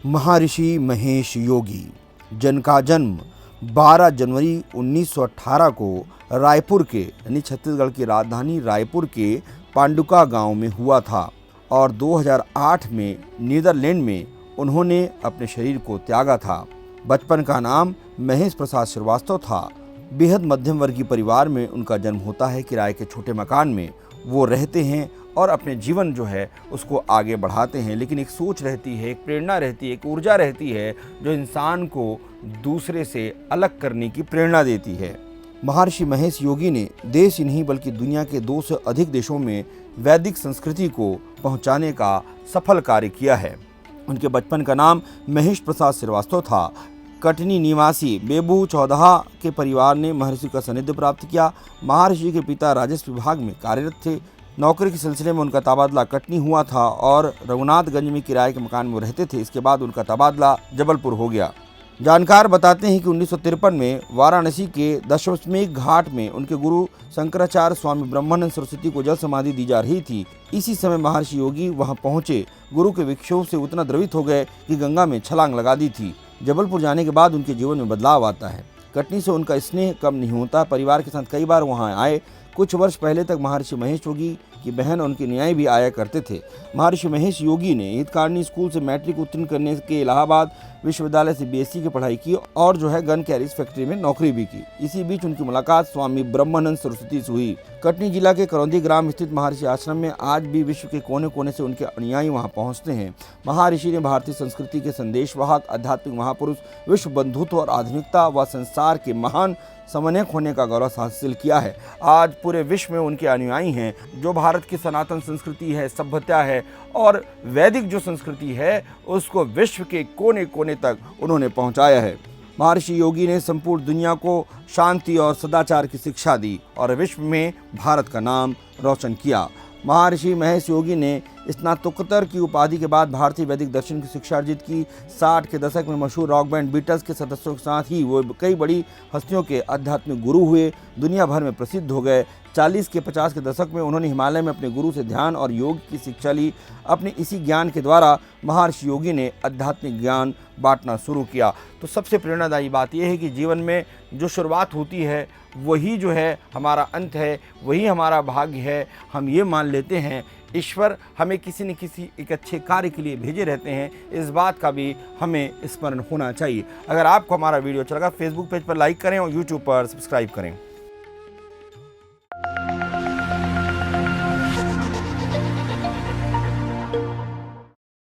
महर्षि महेश योगी, जिनका जन्म 12 जनवरी 1918 को रायपुर के यानी छत्तीसगढ़ की राजधानी रायपुर के पांडुका गांव में हुआ था और 2008 में नीदरलैंड में उन्होंने अपने शरीर को त्यागा था। बचपन का नाम महेश प्रसाद श्रीवास्तव था। बेहद मध्यम वर्गीय परिवार में उनका जन्म होता है। किराए के छोटे मकान में वो रहते हैं और अपने जीवन जो है उसको आगे बढ़ाते हैं, लेकिन एक सोच रहती है, एक प्रेरणा रहती है, एक ऊर्जा रहती है जो इंसान को दूसरे से अलग करने की प्रेरणा देती है। महर्षि महेश योगी ने देश ही नहीं बल्कि दुनिया के 2 से अधिक देशों में वैदिक संस्कृति को पहुंचाने का सफल कार्य किया है। उनके बचपन का नाम महेश प्रसाद श्रीवास्तव था। कटनी निवासी बेबू चौदहा के परिवार ने महर्षि का सानिध्य प्राप्त किया। महर्षि के पिता राजस्व विभाग में कार्यरत थे। नौकरी के सिलसिले में उनका तबादला कटनी हुआ था और रघुनाथगंज में किराए के मकान में रहते थे। इसके बाद उनका तबादला जबलपुर हो गया। जानकार बताते हैं कि 1953 में वाराणसी के दशमेश घाट में उनके गुरु शंकराचार्य स्वामी ब्रह्मानंद सरस्वती को जल समाधि दी जा रही थी। इसी समय महर्षि योगी वहां पहुंचे। गुरु के विक्षोभ से उतना द्रवित हो गए कि गंगा में छलांग लगा दी थी। जबलपुर जाने के बाद उनके जीवन में बदलाव आता है। कटनी से उनका स्नेह कम नहीं होता। परिवार के साथ कई बार वहां आए। कुछ वर्ष पहले तक महर्षि महेश योगी की बहन और उनके न्याय भी आया करते थे। महर्षि महेश योगी ने हितकारिणी स्कूल से मैट्रिक उत्तीर्ण करने के इलाहाबाद विश्वविद्यालय से बीएससी की पढ़ाई की और गन कैरिज फैक्ट्री में नौकरी भी की। इसी बीच उनकी मुलाकात स्वामी ब्रह्मानंद सरस्वती से हुई। कटनी जिला के करौंदी ग्राम स्थित महर्षि आश्रम में आज भी विश्व के कोने कोने से उनके अनुयायी वहां पहुंचते हैं। महर्षि ने भारतीय संस्कृति के संदेशवाहक, आध्यात्मिक महापुरुष, विश्व बंधुत्व और आधुनिकता व संसार के महान समन्वयक होने का गौरव हासिल किया है। आज पूरे विश्व में उनके अनुयायी हैं। जो भारत की सनातन संस्कृति है, सभ्यता है और वैदिक जो संस्कृति है उसको विश्व के कोने कोने तक उन्होंने पहुंचाया है। महर्षि योगी ने संपूर्ण दुनिया को शांति और सदाचार की शिक्षा दी और विश्व में भारत का नाम रोशन किया। महर्षि महेश योगी ने स्नातकोत्तर की उपाधि के बाद भारतीय वैदिक दर्शन की शिक्षा अर्जित की। 60 के दशक में मशहूर रॉक बैंड बीटल्स के सदस्यों के साथ ही वो कई बड़ी हस्तियों के आध्यात्मिक गुरु हुए, दुनिया भर में प्रसिद्ध हो गए। 40 के 50 के दशक में उन्होंने हिमालय में अपने गुरु से ध्यान और योग की शिक्षा ली। अपने इसी ज्ञान के द्वारा महर्षि योगी ने आध्यात्मिक ज्ञान बांटना शुरू किया। तो सबसे प्रेरणादायी बात यह है कि जीवन में जो शुरुआत होती है वही हमारा अंत है, वही हमारा भाग्य है। हम ये मान लेते हैं ईश्वर हमें किसी न किसी एक अच्छे कार्य के लिए भेजे रहते हैं। इस बात का भी हमें स्मरण होना चाहिए। अगर आपको हमारा वीडियो अच्छा लगा फेसबुक पेज पर लाइक करें और यूट्यूब पर सब्सक्राइब करें।